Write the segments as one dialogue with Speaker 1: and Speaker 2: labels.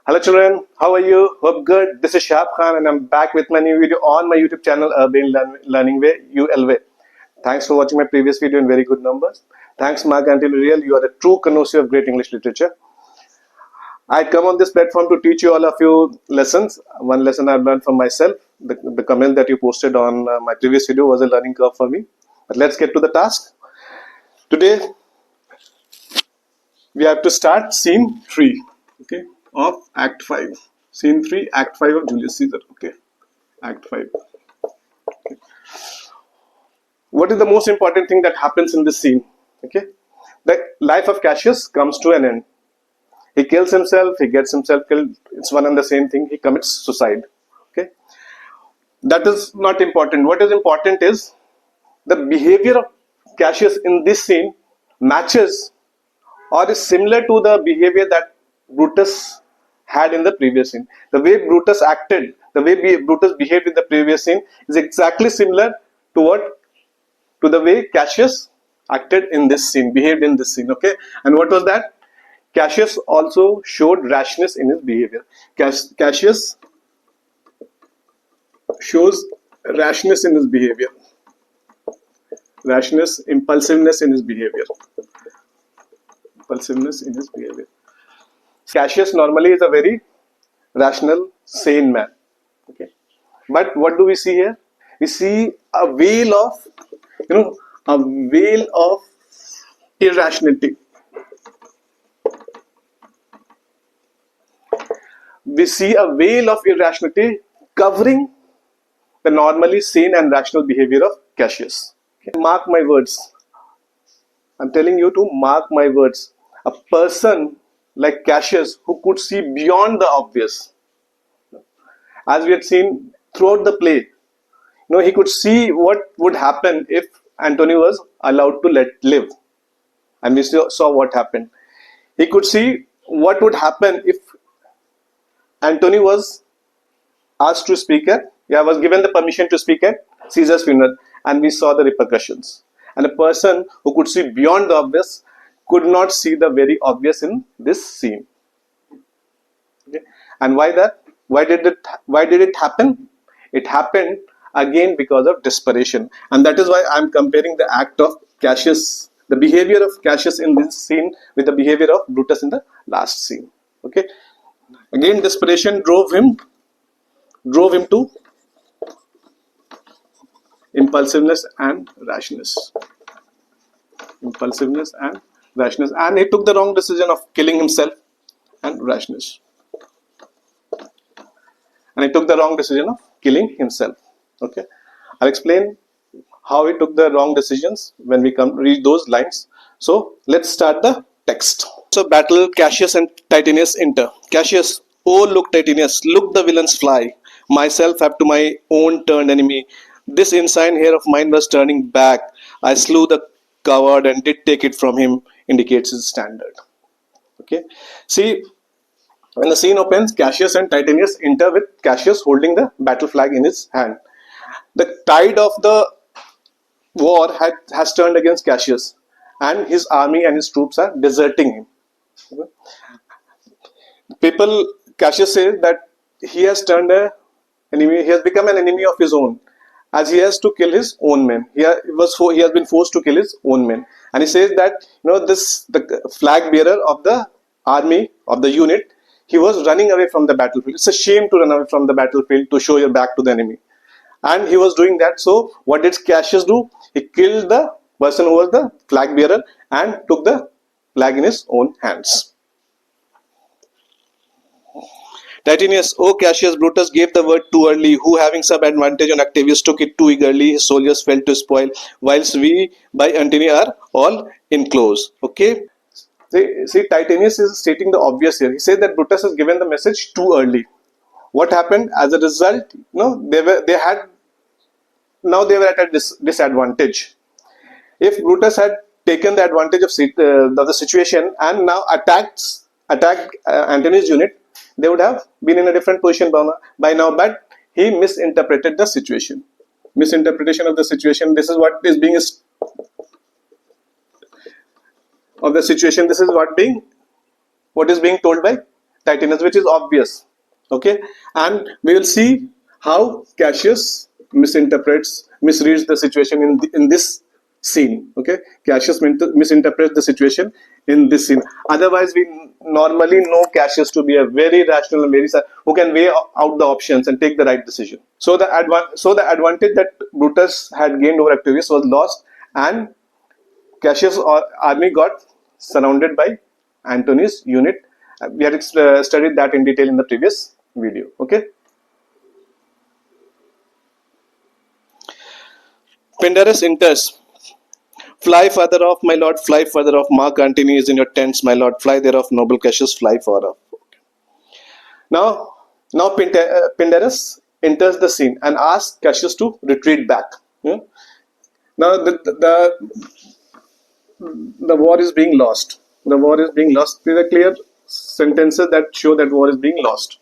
Speaker 1: Hello children, how are you? Hope good. This is Shahab Khan and I'm back with my new video on my YouTube channel Urban Learning Way, ULWay. Thanks for watching my previous video in very good numbers. Thanks Mark until real, you are the true connoisseur of great English literature. I come on this platform to teach you all a few lessons. One lesson I've learned from myself. The comment that you posted on my previous video was a learning curve for me. But let's get to the task. Today we have to start scene 3, okay, of Act 5. Scene 3, Act 5 of Julius Caesar, okay, Act 5. Okay. What is the most important thing that happens in this scene? Okay, the life of Cassius comes to an end. He kills himself, he gets himself killed, it's one and the same thing, he commits suicide. Okay, that is not important. What is important is the behavior of Cassius in this scene matches or is similar to the behavior that Brutus had in the previous scene. The way Brutus acted, the way Brutus behaved in the previous scene is exactly similar to the way Cassius acted in this scene, behaved in this scene. Okay, and what was that? Cassius also showed rashness in his behavior. Cassius shows rashness in his behavior, rashness, impulsiveness in his behavior. Impulsiveness in his behavior. Cassius normally is a very rational, sane man. Okay, but what do we see here? We see a veil of, irrationality. We see a veil of irrationality covering the normally sane and rational behavior of Cassius. Okay. Mark my words. I'm telling you to mark my words. A person like Cassius who could see beyond the obvious, as we had seen throughout the play, he could see what would happen if Antony was allowed to live, and we saw what happened. He could see what would happen if Antony was asked to speak was given the permission to speak at Caesar's funeral, and we saw the repercussions. And a person who could see beyond the obvious could not see the very obvious in this scene. Okay. And why that? Why did it happen? It happened again because of desperation, and that is why I am comparing the act of Cassius, the behavior of Cassius in this scene, with the behavior of Brutus in the last scene. Okay. Again, desperation drove him to impulsiveness and rashness. Impulsiveness and rashness, and he took the wrong decision of killing himself and rashness. And he took the wrong decision of killing himself. Okay, I'll explain how he took the wrong decisions when we read those lines. So let's start the text. So battle, Cassius and Titinius enter. Cassius, oh look Titinius, look the villains fly. Myself have to my own turned enemy. This insane hair of mine was turning back. I slew the coward and did take it from him, indicates his standard. Okay, see, when the scene opens, Cassius and Titinius enter with Cassius holding the battle flag in his hand. The tide of the war has turned against Cassius, and his army and his troops are deserting him. Okay. Cassius says that he has turned he has become an enemy of his own, as he has to kill his own men. He has been forced to kill his own men, and he says that the flag bearer of the army of the unit, he was running away from the battlefield. It's a shame to run away from the battlefield to show your back to the enemy, and he was doing that. So what did Cassius do? He killed the person who was the flag bearer and took the flag in his own hands. Titinius, O Cassius, Brutus gave the word too early, who having some advantage on Octavius took it too eagerly, his soldiers fell to spoil, whilst we by Antony are all in close. Okay. See, Titinius is stating the obvious here. He said that Brutus has given the message too early. What happened? As a result, they were at a disadvantage. If Brutus had taken the advantage of the situation and now attacked Antony's unit, they would have been in a different position by now, but he misinterpreted the situation. Misinterpretation of the situation. This is what is being of the situation. This is what is being told by Titinius, which is obvious. Okay, and we will see how Cassius misreads the situation in this scene. Okay, Cassius misinterprets the situation in this scene. Otherwise, we normally know Cassius to be a very rational and who can weigh out the options and take the right decision. So the advantage that Brutus had gained over Octavius was lost, and Cassius' army got surrounded by Antony's unit. We had studied that in detail in the previous video. Okay. Pindarus enters. Fly further off, my lord, fly further off. Mark Antony is in your tents, my lord. Fly thereof, noble Cassius, fly far off. Now Pindarus enters the scene and asks Cassius to retreat back. Yeah? Now the war is being lost. The war is being lost. These are clear sentences that show that war is being lost.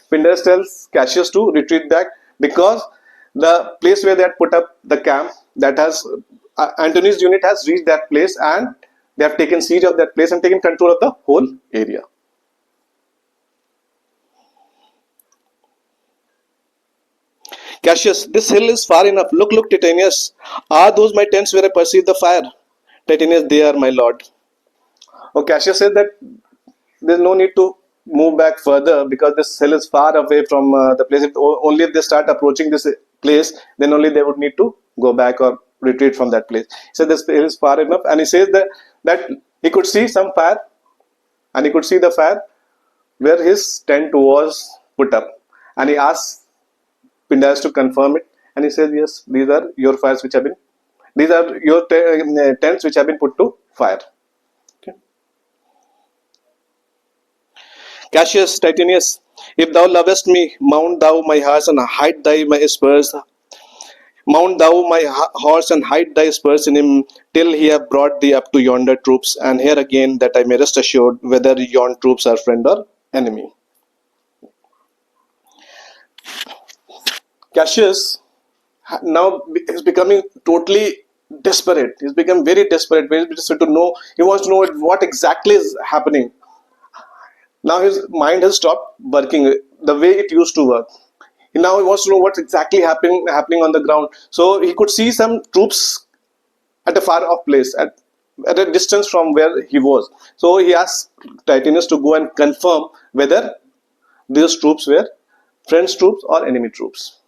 Speaker 1: Pindarus tells Cassius to retreat back because the place where they had put up the camp, that has Antony's unit has reached that place, and they have taken siege of that place and taken control of the whole area. Cassius, this hill is far enough. Look, look, Titanius. Are those my tents where I perceive the fire? Titanius, they are, my lord. Oh, Cassius said that there's no need to move back further because this hill is far away from the place. Only if they start approaching this place, then only they would need to go back or retreat from that place. He said this hill is far enough, and he says that he could see some fire, and he could see the fire where his tent was put up, and he asked Pindarus to confirm it, and he says, yes, these are your fires which have been, these are your tents which have been put to fire. Okay. Cassius, Titanius, if thou lovest me, mount thou my horse and hide thy my spurs. Mount thou my horse and hide thy spurs in him till he have brought thee up to yonder troops, and here again that I may rest assured whether yon troops are friend or enemy. Cassius now is becoming totally desperate. He's become very desperate, very desperate to know. He wants to know what exactly is happening. Now his mind has stopped working the way it used to work. Now he wants to know what's exactly happening on the ground. So he could see some troops at a far off place, at a distance from where he was. So he asked Titanius to go and confirm whether these troops were friends' troops or enemy troops.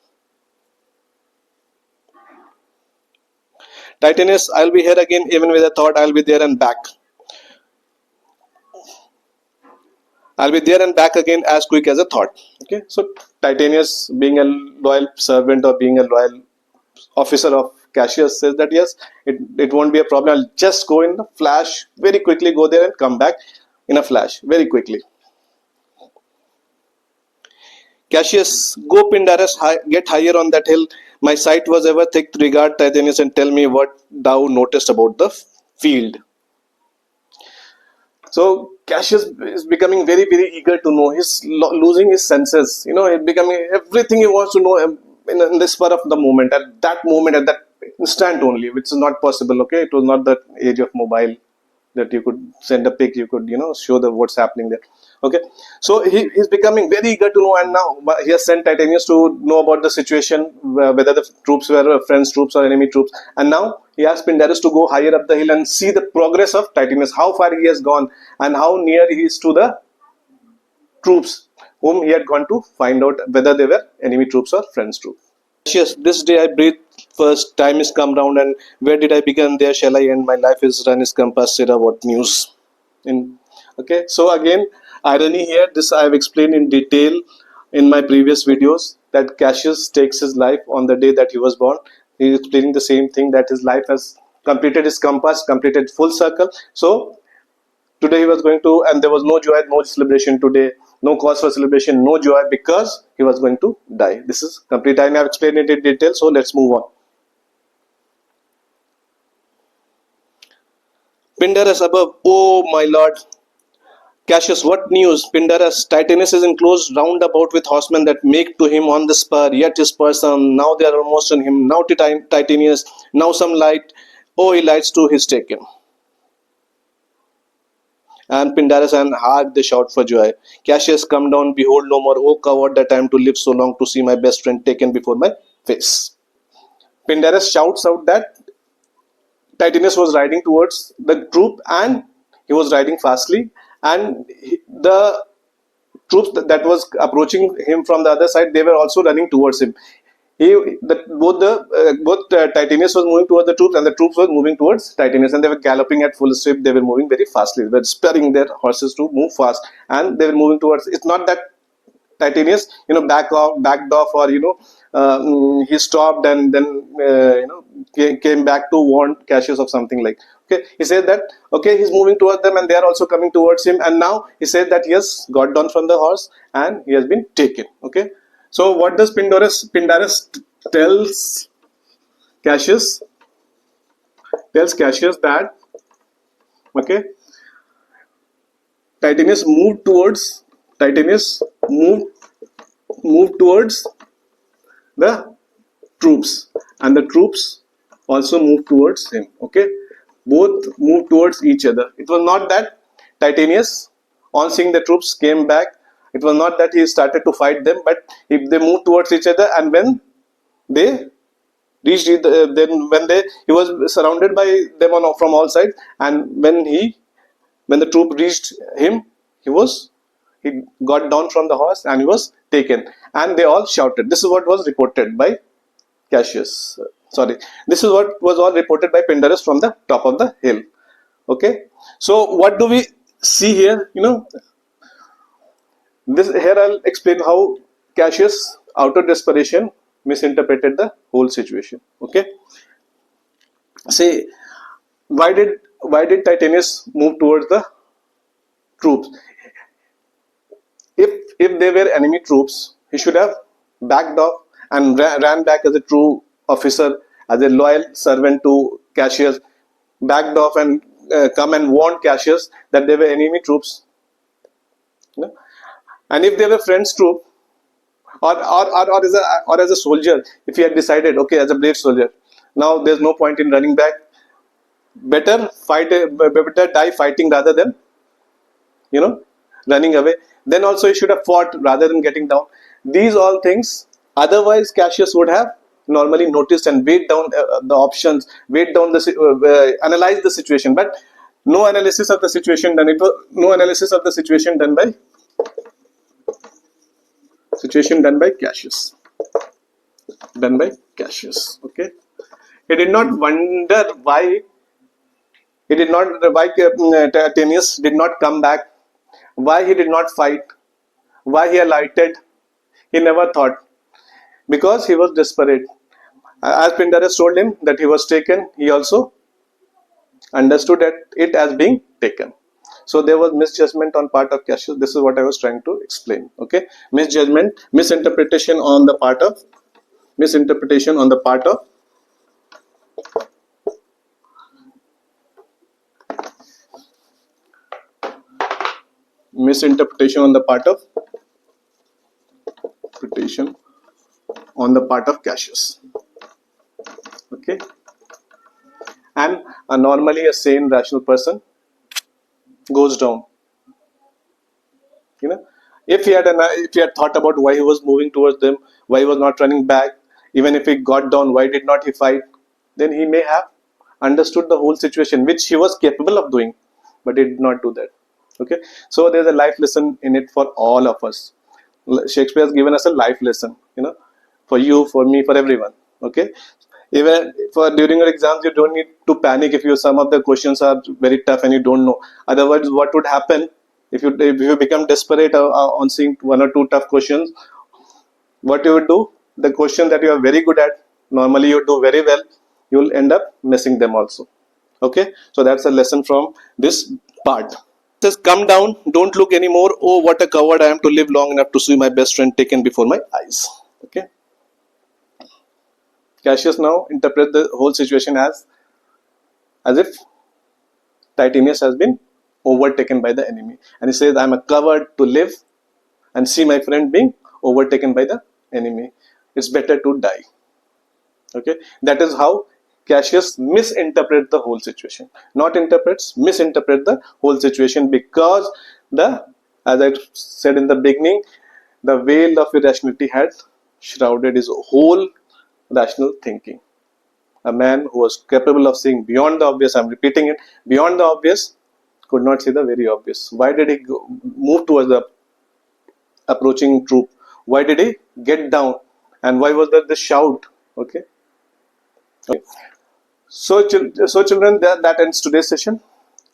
Speaker 1: Titanius, I'll be here again, even with a thought, I'll be there and back. I'll be there and back again as quick as a thought. Okay, so Titanius, being a loyal servant or being a loyal officer of Cassius, says that yes, it won't be a problem. I'll just go in a flash, very quickly go there and come back in a flash, very quickly. Cassius, go Pindarus, get higher on that hill. My sight was ever thick to regard Titanius, and tell me what thou noticed about the field. So Cassius is becoming very, very eager to know. He's losing his senses. He's becoming everything he wants to know in this spur of the moment, at that instant only, which is not possible. Okay, it was not the age of mobile that you could send a pic, you could show what's happening there. Okay, so he's becoming very eager to know, and now he has sent Titanius to know about the situation, whether the troops were friends troops or enemy troops, and now he asked Pindarus to go higher up the hill and see the progress of Titanius, how far he has gone and how near he is to the troops whom he had gone to find out whether they were enemy troops or friends troops. Yes, this day I breathe first, time is come round, and where did I begin, there shall I end, my life is run, is compassed, Sarah, what news? Okay, so again, irony here, this I have explained in detail in my previous videos, that Cassius takes his life on the day that he was born. He is explaining the same thing, that his life has completed his compass, completed full circle. So today he was going to, and there was no joy, no celebration today, no cause for celebration, no joy, because he was going to die. This is complete. I have explained it in detail, so let's move on. Pindarus above, oh my lord. Cassius, what news? Pindarus, Titanius is enclosed round about with horsemen that make to him on the spur, yet his person, now they are almost on him, now Titanius, now some light, oh he lights to his taken. And Pindarus and Hag, they shout for joy. Cassius, come down, behold no more. Oh, coward that I am to live so long to see my best friend taken before my face. Pindarus shouts out that Titanus was riding towards the troop and he was riding fastly, and the troops that was approaching him from the other side, they were also running towards him. Both Titanus was moving towards the troops, and the troops were moving towards Titanus, and they were galloping at full speed. They were moving very fastly. They were spurring their horses to move fast, and they were moving towards. It's not that Titanius, backed off, or he stopped and then came back to warn Cassius of something like. Okay, he said that okay, he's moving towards them, and they are also coming towards him, and now he said that he has got down from the horse and he has been taken. Okay, so what does Pindarus tells Cassius? Tells Cassius that okay, Titanus moved towards the troops, and the troops also moved towards him. Okay, both moved towards each other. It was not that Titanus, on seeing the troops, came back. It was not that he started to fight them, but if they moved towards each other, and when they reached, he was surrounded by them from all sides, and when the troop reached him, he got down from the horse and he was taken, and they all shouted. This is what was reported by Cassius. This is what was all reported by Pindarus from the top of the hill. Okay, so what do we see here? This here I'll explain how Cassius, out of desperation, misinterpreted the whole situation. Okay, say why did Titanus move towards the troops? If they were enemy troops, he should have backed off and ran back as a true officer, as a loyal servant to Cassius, backed off and come and warned Cassius that they were enemy troops. And if they were friends troop, or as a soldier, if he had decided, okay, as a brave soldier, now there's no point in running back. Better die fighting rather than running away. Then also he should have fought rather than getting down. These all things, otherwise Cassius would have normally noticed and weighed down the options, analyzed the situation. But no analysis of the situation done. No analysis of the situation done by Cassius. Okay, he did not wonder why Titanus did not come back. Why he did not fight, why he alighted, he never thought, because he was desperate. As Pindarus told him that he was taken, he also understood it as being taken. So there was misjudgment on part of Cassius. This is what I was trying to explain. Okay, misinterpretation on the part of Cassius. Okay, and normally a sane, rational person goes down. If he had thought about why he was moving towards them, why he was not running back, even if he got down, why did not he fight? Then he may have understood the whole situation, which he was capable of doing, but he did not do that. Okay, so there's a life lesson in it for all of us. Shakespeare has given us a life lesson, for you, for me, for everyone. Okay, even for during your exams, you don't need to panic if some of the questions are very tough and you don't know. Otherwise, what would happen if you become desperate on seeing one or two tough questions? What you would do? The question that you are very good at, normally you do very well, you will end up missing them also. Okay, so that's a lesson from this part. It says, come down, don't look anymore. Oh, what a coward I am to live long enough to see my best friend taken before my eyes. Okay, Cassius now interprets the whole situation as if Titanus has been overtaken by the enemy, and he says, I am a coward to live and see my friend being overtaken by the enemy. It's better to die. Okay, that is how Cassius misinterprets the whole situation. Not interprets, misinterpret the whole situation, because as I said in the beginning, the veil of irrationality had shrouded his whole rational thinking. A man who was capable of seeing beyond the obvious, I'm repeating it, beyond the obvious, could not see the very obvious. Why did he move towards the approaching troop? Why did he get down? And why was there this shout? Okay. So children, that ends today's session.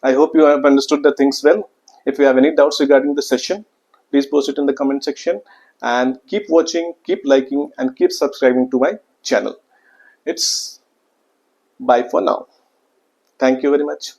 Speaker 1: I hope you have understood the things well. If you have any doubts regarding the session, please post it in the comment section, and keep watching, keep liking, and keep subscribing to my channel. It's bye for now. Thank you very much.